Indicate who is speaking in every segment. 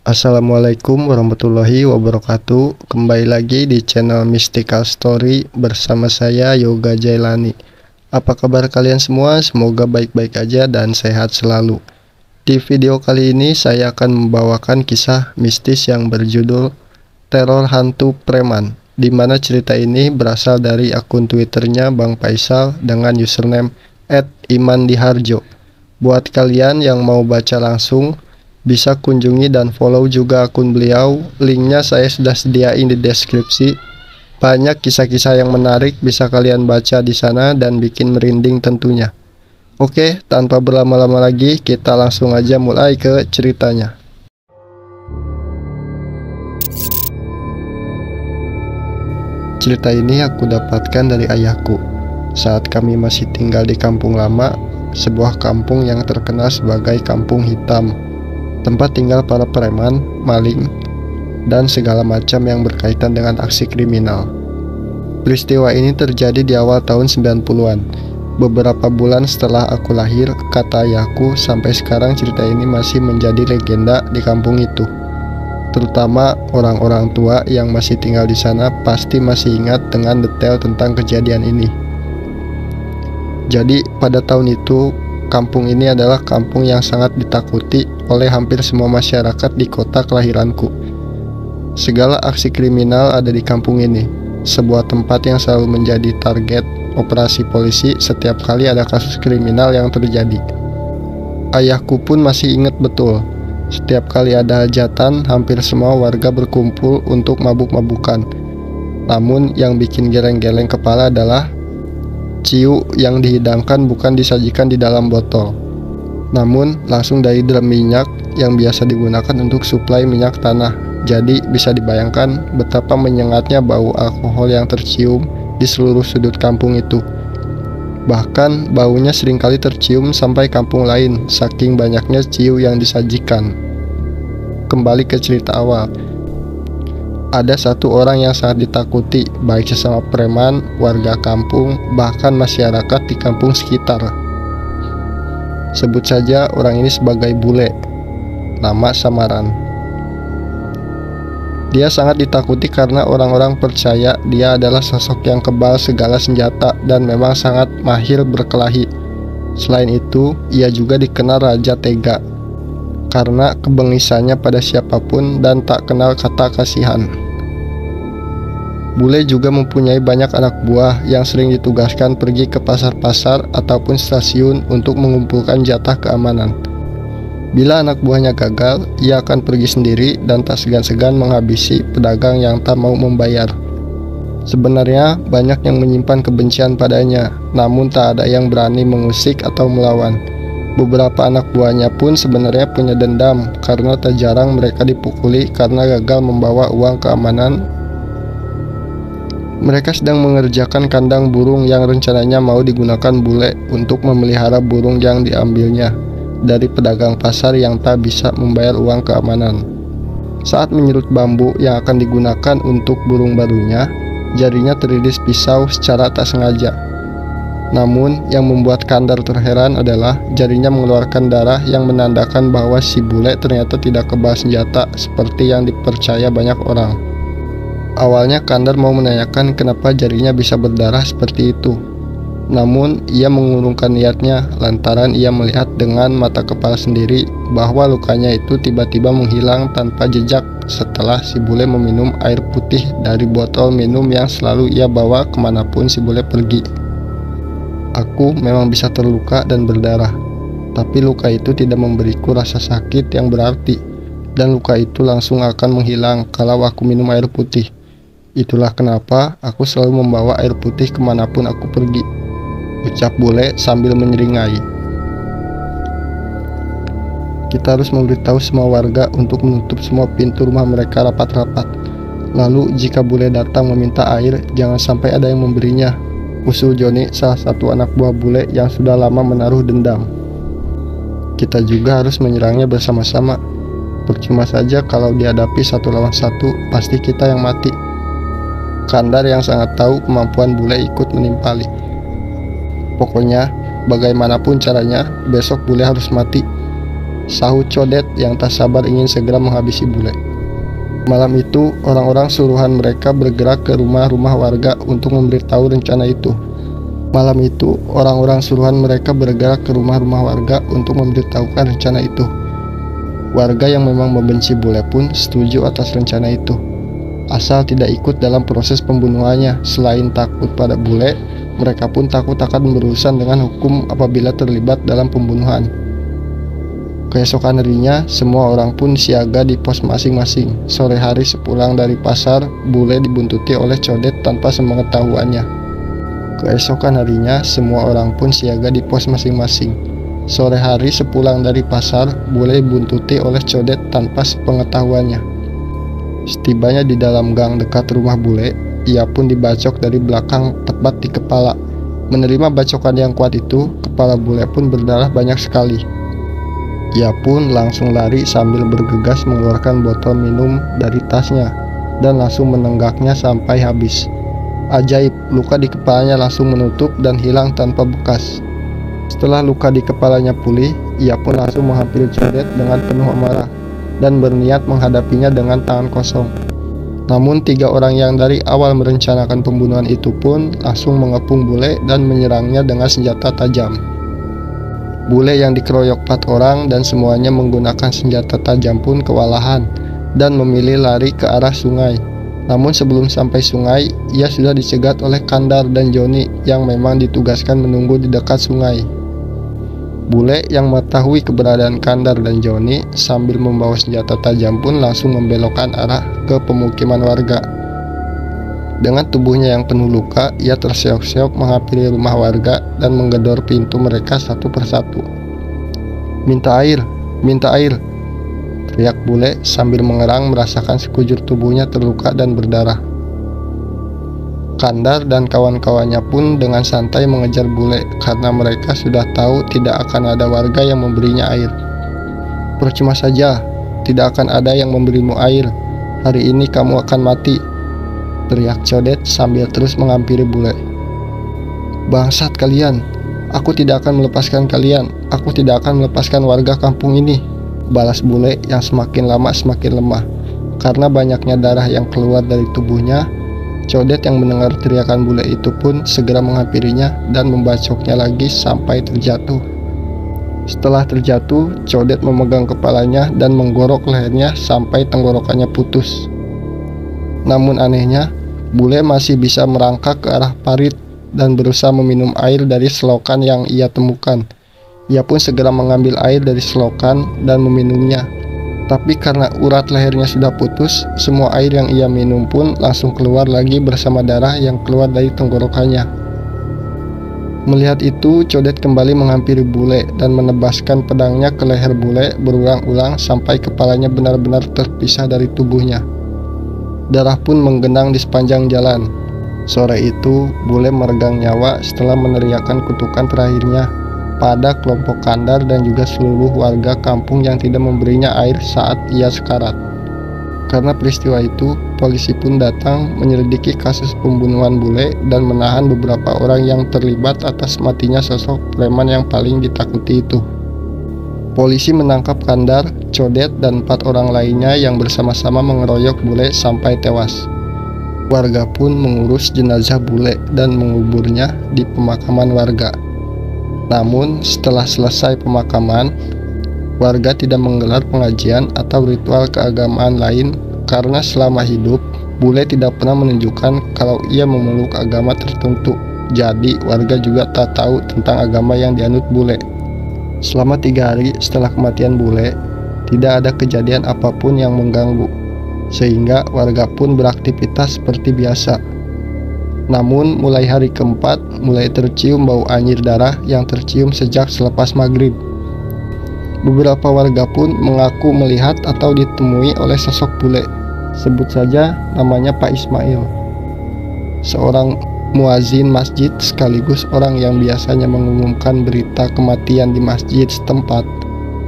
Speaker 1: Assalamualaikum warahmatullahi wabarakatuh. Kembali lagi di channel Mystical Story bersama saya Yoga Jailani. Apa kabar kalian semua? Semoga baik-baik aja dan sehat selalu. Di video kali ini saya akan membawakan kisah mistis yang berjudul Teror Hantu Preman, di mana cerita ini berasal dari akun Twitternya Bang Faisal dengan username @imandiharjo. Buat kalian yang mau baca langsung, bisa kunjungi dan follow juga akun beliau. Linknya saya sudah sediain di deskripsi. Banyak kisah-kisah yang menarik bisa kalian baca di sana dan bikin merinding tentunya. Oke, tanpa berlama-lama lagi, kita langsung aja mulai ke ceritanya. Cerita ini aku dapatkan dari ayahku saat kami masih tinggal di kampung lama, sebuah kampung yang terkenal sebagai kampung hitam, tempat tinggal para preman, maling, dan segala macam yang berkaitan dengan aksi kriminal. Peristiwa ini terjadi di awal tahun 90-an. Beberapa bulan setelah aku lahir, kata ayahku, sampai sekarang cerita ini masih menjadi legenda di kampung itu. Terutama orang-orang tua yang masih tinggal di sana pasti masih ingat dengan detail tentang kejadian ini. Jadi pada tahun itu, kampung ini adalah kampung yang sangat ditakuti oleh hampir semua masyarakat di kota kelahiranku. Segala aksi kriminal ada di kampung ini, sebuah tempat yang selalu menjadi target operasi polisi setiap kali ada kasus kriminal yang terjadi. Ayahku pun masih ingat betul, setiap kali ada hajatan, hampir semua warga berkumpul untuk mabuk-mabukan. Namun yang bikin geleng-geleng kepala adalah ciu yang dihidangkan bukan disajikan di dalam botol, namun langsung dari drum minyak yang biasa digunakan untuk suplai minyak tanah. Jadi bisa dibayangkan betapa menyengatnya bau alkohol yang tercium di seluruh sudut kampung itu. Bahkan baunya seringkali tercium sampai kampung lain, saking banyaknya ciu yang disajikan. Kembali ke cerita awal. Ada satu orang yang sangat ditakuti, baik sesama preman, warga kampung, bahkan masyarakat di kampung sekitar. Sebut saja orang ini sebagai Bule, nama samaran. Dia sangat ditakuti karena orang-orang percaya dia adalah sosok yang kebal segala senjata dan memang sangat mahir berkelahi. Selain itu, ia juga dikenal Raja Tega karena kebengisannya pada siapapun dan tak kenal kata kasihan. Bule juga mempunyai banyak anak buah yang sering ditugaskan pergi ke pasar-pasar ataupun stasiun untuk mengumpulkan jatah keamanan. Bila anak buahnya gagal, ia akan pergi sendiri dan tak segan-segan menghabisi pedagang yang tak mau membayar. Sebenarnya banyak yang menyimpan kebencian padanya, namun tak ada yang berani mengusik atau melawan. Beberapa anak buahnya pun sebenarnya punya dendam karena tak jarang mereka dipukuli karena gagal membawa uang keamanan. Mereka sedang mengerjakan kandang burung yang rencananya mau digunakan Bule untuk memelihara burung yang diambilnya dari pedagang pasar yang tak bisa membayar uang keamanan. Saat menyerut bambu yang akan digunakan untuk burung barunya, jarinya teriris pisau secara tak sengaja. Namun yang membuat Kandar terheran adalah jarinya mengeluarkan darah yang menandakan bahwa si Bule ternyata tidak kebal senjata seperti yang dipercaya banyak orang. Awalnya Kandar mau menanyakan kenapa jarinya bisa berdarah seperti itu. Namun ia mengurungkan niatnya lantaran ia melihat dengan mata kepala sendiri bahwa lukanya itu tiba-tiba menghilang tanpa jejak setelah si Bule meminum air putih dari botol minum yang selalu ia bawa kemanapun si Bule pergi. Aku memang bisa terluka dan berdarah, tapi luka itu tidak memberiku rasa sakit yang berarti, dan luka itu langsung akan menghilang kalau aku minum air putih. Itulah kenapa aku selalu membawa air putih kemanapun aku pergi, ucap Bule sambil menyeringai. Kita harus memberitahu semua warga untuk menutup semua pintu rumah mereka rapat-rapat. Lalu jika Bule datang meminta air, jangan sampai ada yang memberinya, usul Joni, salah satu anak buah Bule yang sudah lama menaruh dendam. Kita juga harus menyerangnya bersama-sama. Percuma saja kalau dihadapi satu lawan satu, pasti kita yang mati. Kandar yang sangat tahu kemampuan Bule ikut menimpali. Pokoknya bagaimanapun caranya, besok Bule harus mati. sahut Codet yang tak sabar ingin segera menghabisi bule. Malam itu, orang-orang suruhan mereka bergerak ke rumah-rumah warga untuk memberitahu rencana itu. Malam itu, orang-orang suruhan mereka bergerak ke rumah-rumah warga untuk memberitahukan rencana itu. Warga yang memang membenci bule pun setuju atas rencana itu, asal tidak ikut dalam proses pembunuhannya. Selain takut pada bule, mereka pun takut akan berurusan dengan hukum apabila terlibat dalam pembunuhan. Keesokan harinya, semua orang pun siaga di pos masing-masing. Sore hari sepulang dari pasar, bule dibuntuti oleh Codet tanpa sepengetahuannya. Keesokan harinya, semua orang pun siaga di pos masing-masing. Sore hari sepulang dari pasar, bule dibuntuti oleh Codet tanpa sepengetahuannya. Setibanya di dalam gang dekat rumah bule, ia pun dibacok dari belakang tepat di kepala. Menerima bacokan yang kuat itu, kepala bule pun berdarah banyak sekali. Ia pun langsung lari sambil bergegas mengeluarkan botol minum dari tasnya dan langsung menenggaknya sampai habis. Ajaib, luka di kepalanya langsung menutup dan hilang tanpa bekas. Setelah luka di kepalanya pulih, ia pun langsung menghampiri Codet dengan penuh amarah dan berniat menghadapinya dengan tangan kosong. Namun 3 orang yang dari awal merencanakan pembunuhan itu pun langsung mengepung bule dan menyerangnya dengan senjata tajam. Bule yang dikeroyok 4 orang dan semuanya menggunakan senjata tajam pun kewalahan dan memilih lari ke arah sungai. Namun sebelum sampai sungai, ia sudah dicegat oleh Kandar dan Joni yang memang ditugaskan menunggu di dekat sungai. Bule yang mengetahui keberadaan Kandar dan Joni sambil membawa senjata tajam pun langsung membelokkan arah ke pemukiman warga. Dengan tubuhnya yang penuh luka, ia terseok-seok menghampiri rumah warga dan menggedor pintu mereka satu persatu. "Minta air, minta air!" teriak bule sambil mengerang merasakan sekujur tubuhnya terluka dan berdarah. Kandar dan kawan-kawannya pun dengan santai mengejar bule karena mereka sudah tahu tidak akan ada warga yang memberinya air. "Percuma saja, tidak akan ada yang memberimu air. Hari ini kamu akan mati," teriak Codet sambil terus menghampiri bule. "Bangsat kalian, aku tidak akan melepaskan kalian. Aku tidak akan melepaskan warga kampung ini," balas bule yang semakin lama semakin lemah. Karena banyaknya darah yang keluar dari tubuhnya, Codet yang mendengar teriakan bule itu pun segera menghampirinya dan membacoknya lagi sampai terjatuh. Setelah terjatuh, Codet memegang kepalanya dan menggorok lehernya sampai tenggorokannya putus. Namun anehnya, bule masih bisa merangkak ke arah parit dan berusaha meminum air dari selokan yang ia temukan. Ia pun segera mengambil air dari selokan dan meminumnya. Tapi karena urat lehernya sudah putus, semua air yang ia minum pun langsung keluar lagi bersama darah yang keluar dari tenggorokannya. Melihat itu, Codet kembali menghampiri bule dan menebaskan pedangnya ke leher bule berulang-ulang sampai kepalanya benar-benar terpisah dari tubuhnya. Darah pun menggenang di sepanjang jalan. Sore itu, bule meregang nyawa setelah meneriakkan kutukan terakhirnya pada kelompok Kandar dan juga seluruh warga kampung yang tidak memberinya air saat ia sekarat. Karena peristiwa itu, polisi pun datang menyelidiki kasus pembunuhan bule dan menahan beberapa orang yang terlibat atas matinya sosok preman yang paling ditakuti itu. Polisi menangkap Kandar, Codet, dan 4 orang lainnya yang bersama-sama mengeroyok bule sampai tewas. Warga pun mengurus jenazah bule dan menguburnya di pemakaman warga. Namun, setelah selesai pemakaman, warga tidak menggelar pengajian atau ritual keagamaan lain karena selama hidup, bule tidak pernah menunjukkan kalau ia memeluk agama tertentu. Jadi, warga juga tak tahu tentang agama yang dianut bule. Selama 3 hari setelah kematian bule, tidak ada kejadian apapun yang mengganggu, sehingga warga pun beraktivitas seperti biasa. Namun mulai hari keempat, mulai tercium bau anyir darah yang tercium sejak selepas maghrib. Beberapa warga pun mengaku melihat atau ditemui oleh sosok bule. Sebut saja namanya Pak Ismail, seorang muazin masjid sekaligus orang yang biasanya mengumumkan berita kematian di masjid setempat.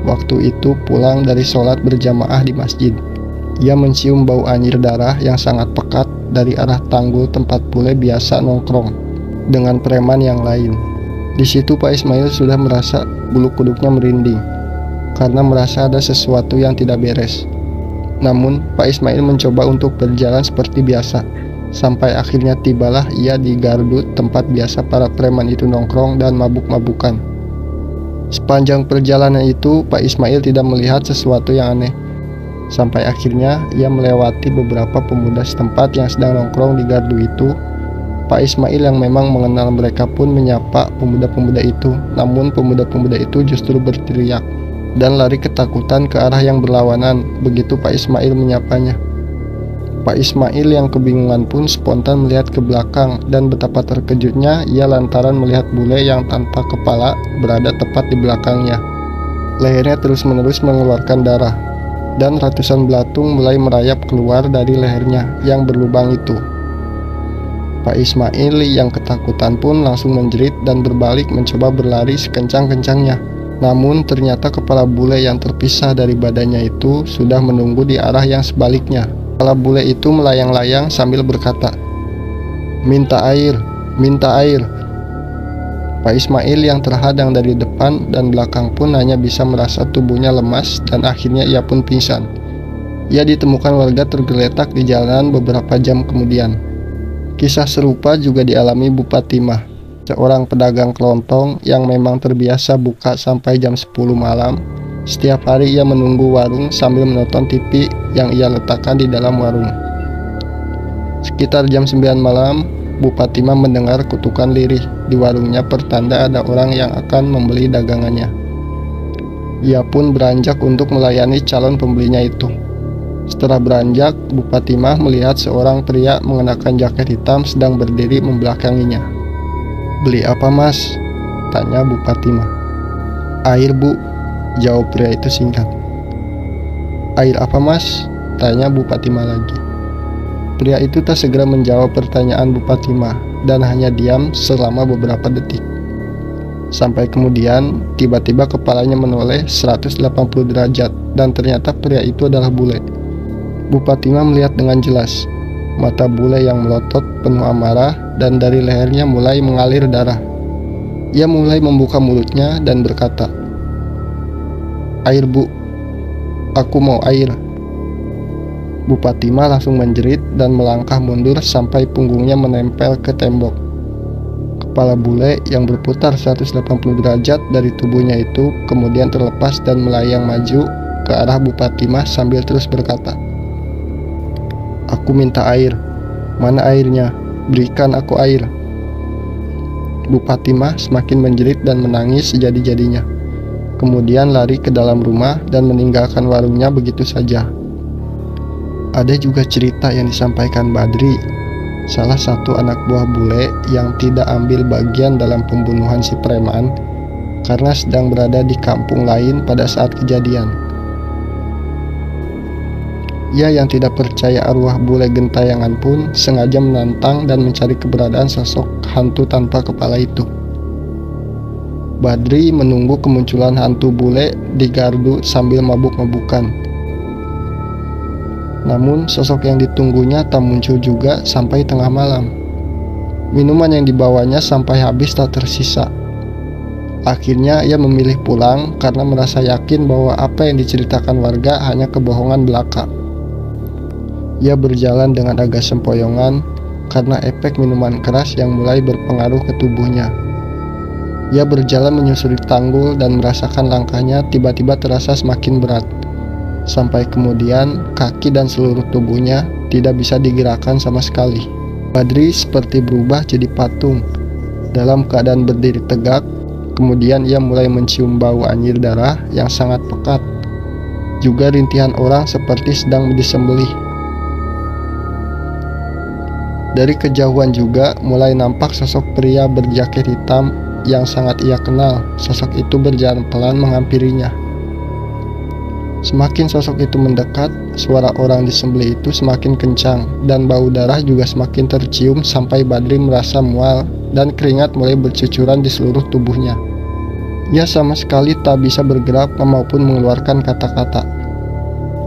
Speaker 1: Waktu itu pulang dari sholat berjamaah di masjid, ia mencium bau anyir darah yang sangat pekat dari arah tanggul tempat bule biasa nongkrong dengan preman yang lain. Di situ Pak Ismail sudah merasa bulu kuduknya merinding karena merasa ada sesuatu yang tidak beres. Namun, Pak Ismail mencoba untuk berjalan seperti biasa, sampai akhirnya tibalah ia di gardu tempat biasa para preman itu nongkrong dan mabuk-mabukan. Sepanjang perjalanan itu, Pak Ismail tidak melihat sesuatu yang aneh. Sampai akhirnya ia melewati beberapa pemuda setempat yang sedang nongkrong di gardu itu. Pak Ismail yang memang mengenal mereka pun menyapa pemuda-pemuda itu, namun pemuda-pemuda itu justru berteriak dan lari ketakutan ke arah yang berlawanan begitu Pak Ismail menyapanya. Pak Ismail yang kebingungan pun spontan melihat ke belakang, dan betapa terkejutnya ia lantaran melihat bule yang tanpa kepala berada tepat di belakangnya. Lehernya terus-menerus mengeluarkan darah, dan ratusan belatung mulai merayap keluar dari lehernya yang berlubang itu. Pak Ismail yang ketakutan pun langsung menjerit dan berbalik mencoba berlari sekencang-kencangnya. Namun ternyata kepala bule yang terpisah dari badannya itu sudah menunggu di arah yang sebaliknya. Kepala bule itu melayang-layang sambil berkata, "Minta air, minta air." Pak Ismail yang terhadang dari depan dan belakang pun hanya bisa merasa tubuhnya lemas dan akhirnya ia pun pingsan. Ia ditemukan warga tergeletak di jalanan beberapa jam kemudian. Kisah serupa juga dialami Bu Patimah, seorang pedagang kelontong yang memang terbiasa buka sampai jam 10 malam. Setiap hari ia menunggu warung sambil menonton TV yang ia letakkan di dalam warung. Sekitar jam 9 malam, Bu Patimah mendengar kutukan lirih di warungnya pertanda ada orang yang akan membeli dagangannya. Ia pun beranjak untuk melayani calon pembelinya itu. Setelah beranjak, Bu Patimah melihat seorang pria mengenakan jaket hitam sedang berdiri membelakanginya. "Beli apa, Mas?" tanya Bu Patimah. "Air, Bu," jawab pria itu singkat. "Air apa, Mas?" tanya Bu Patimah lagi. Pria itu tak segera menjawab pertanyaan Bu Patimah dan hanya diam selama beberapa detik. Sampai kemudian, tiba-tiba kepalanya menoleh 180 derajat dan ternyata pria itu adalah bule. Bu Patimah melihat dengan jelas. Mata bule yang melotot penuh amarah dan dari lehernya mulai mengalir darah. Ia mulai membuka mulutnya dan berkata, "Air, Bu. Aku mau air." Bu Patimah langsung menjerit dan melangkah mundur sampai punggungnya menempel ke tembok. Kepala bule yang berputar 180 derajat dari tubuhnya itu kemudian terlepas dan melayang maju ke arah Bu Patimah sambil terus berkata, "Aku minta air. Mana airnya? Berikan aku air." Bu Patimah semakin menjerit dan menangis sejadi-jadinya. Kemudian lari ke dalam rumah dan meninggalkan warungnya begitu saja. Ada juga cerita yang disampaikan Badri, salah satu anak buah bule yang tidak ambil bagian dalam pembunuhan si preman karena sedang berada di kampung lain pada saat kejadian. Ia yang tidak percaya arwah bule gentayangan pun sengaja menantang dan mencari keberadaan sosok hantu tanpa kepala itu. Badri menunggu kemunculan hantu bule di gardu sambil mabuk-mabukan. Namun sosok yang ditunggunya tak muncul juga sampai tengah malam. Minuman yang dibawanya sampai habis tak tersisa. Akhirnya ia memilih pulang karena merasa yakin bahwa apa yang diceritakan warga hanya kebohongan belaka. Ia berjalan dengan agak sempoyongan karena efek minuman keras yang mulai berpengaruh ke tubuhnya. Ia berjalan menyusuri tanggul dan merasakan langkahnya tiba-tiba terasa semakin berat. Sampai kemudian kaki dan seluruh tubuhnya tidak bisa digerakkan sama sekali. Badri seperti berubah jadi patung. Dalam keadaan berdiri tegak, kemudian ia mulai mencium bau anyir darah yang sangat pekat. Juga rintihan orang seperti sedang disembelih. Dari kejauhan juga mulai nampak sosok pria berjaket hitam yang sangat ia kenal. Sosok itu berjalan pelan menghampirinya. Semakin sosok itu mendekat, suara orang disembelih itu semakin kencang dan bau darah juga semakin tercium sampai Badri merasa mual dan keringat mulai bercucuran di seluruh tubuhnya. Ia sama sekali tak bisa bergerak maupun mengeluarkan kata-kata.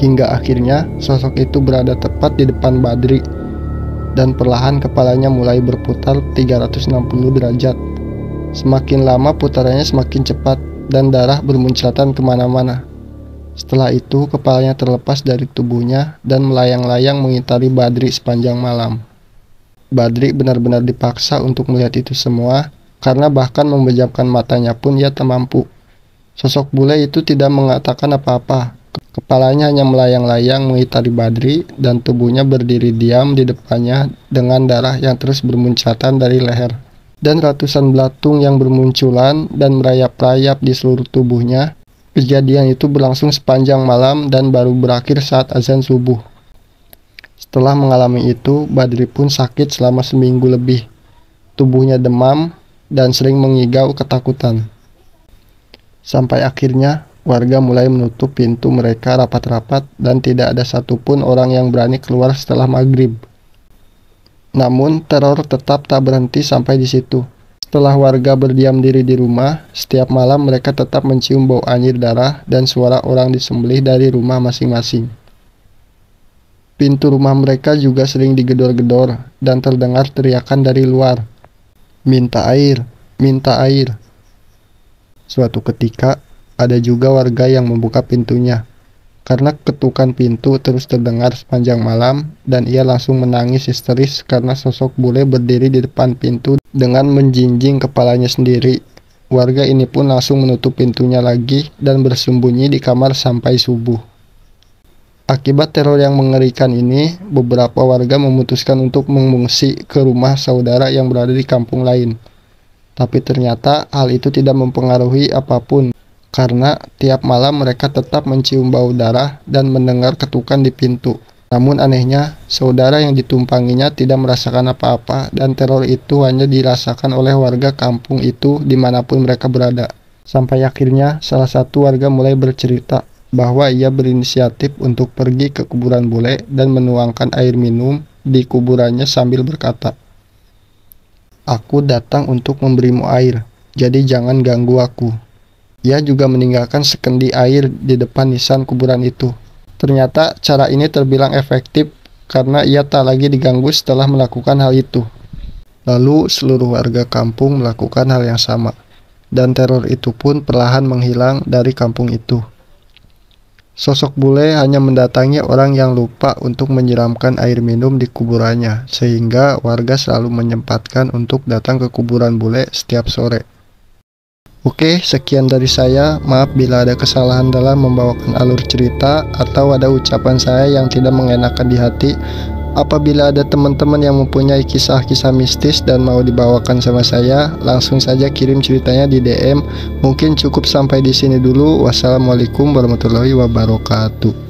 Speaker 1: Hingga akhirnya sosok itu berada tepat di depan Badri dan perlahan kepalanya mulai berputar 360 derajat. Semakin lama putarannya semakin cepat dan darah bermuncratan kemana-mana. Setelah itu, kepalanya terlepas dari tubuhnya dan melayang-layang mengitari Badri sepanjang malam. Badri benar-benar dipaksa untuk melihat itu semua, karena bahkan memejamkan matanya pun ia tak mampu. Sosok bule itu tidak mengatakan apa-apa. Kepalanya hanya melayang-layang mengitari Badri dan tubuhnya berdiri diam di depannya dengan darah yang terus bermuncatan dari leher. Dan ratusan belatung yang bermunculan dan merayap-rayap di seluruh tubuhnya. Kejadian itu berlangsung sepanjang malam dan baru berakhir saat azan subuh. Setelah mengalami itu, Badri pun sakit selama seminggu lebih. Tubuhnya demam dan sering mengigau ketakutan. Sampai akhirnya, warga mulai menutup pintu mereka rapat-rapat dan tidak ada satupun orang yang berani keluar setelah maghrib. Namun, teror tetap tak berhenti sampai di situ. Setelah warga berdiam diri di rumah, setiap malam mereka tetap mencium bau anyir darah dan suara orang disembelih dari rumah masing-masing. Pintu rumah mereka juga sering digedor-gedor dan terdengar teriakan dari luar. "Minta air, minta air." Suatu ketika, ada juga warga yang membuka pintunya. Karena ketukan pintu terus terdengar sepanjang malam dan ia langsung menangis histeris karena sosok bule berdiri di depan pintu dengan menjinjing kepalanya sendiri. Warga ini pun langsung menutup pintunya lagi dan bersembunyi di kamar sampai subuh. Akibat teror yang mengerikan ini, beberapa warga memutuskan untuk mengungsi ke rumah saudara yang berada di kampung lain. Tapi ternyata hal itu tidak mempengaruhi apapun. Karena tiap malam mereka tetap mencium bau darah dan mendengar ketukan di pintu. Namun anehnya, saudara yang ditumpanginya tidak merasakan apa-apa dan teror itu hanya dirasakan oleh warga kampung itu dimanapun mereka berada. Sampai akhirnya salah satu warga mulai bercerita bahwa ia berinisiatif untuk pergi ke kuburan bule dan menuangkan air minum di kuburannya sambil berkata, "Aku datang untuk memberimu air, jadi jangan ganggu aku." Ia juga meninggalkan sekendi air di depan nisan kuburan itu. Ternyata cara ini terbilang efektif karena ia tak lagi diganggu setelah melakukan hal itu. Lalu seluruh warga kampung melakukan hal yang sama, dan teror itu pun perlahan menghilang dari kampung itu. Sosok bule hanya mendatangi orang yang lupa untuk menyiramkan air minum di kuburannya, sehingga warga selalu menyempatkan untuk datang ke kuburan bule setiap sore. Oke, sekian dari saya. Maaf bila ada kesalahan dalam membawakan alur cerita atau ada ucapan saya yang tidak mengenakan di hati. Apabila ada teman-teman yang mempunyai kisah-kisah mistis dan mau dibawakan sama saya, langsung saja kirim ceritanya di DM. Mungkin cukup sampai di sini dulu. Wassalamualaikum warahmatullahi wabarakatuh.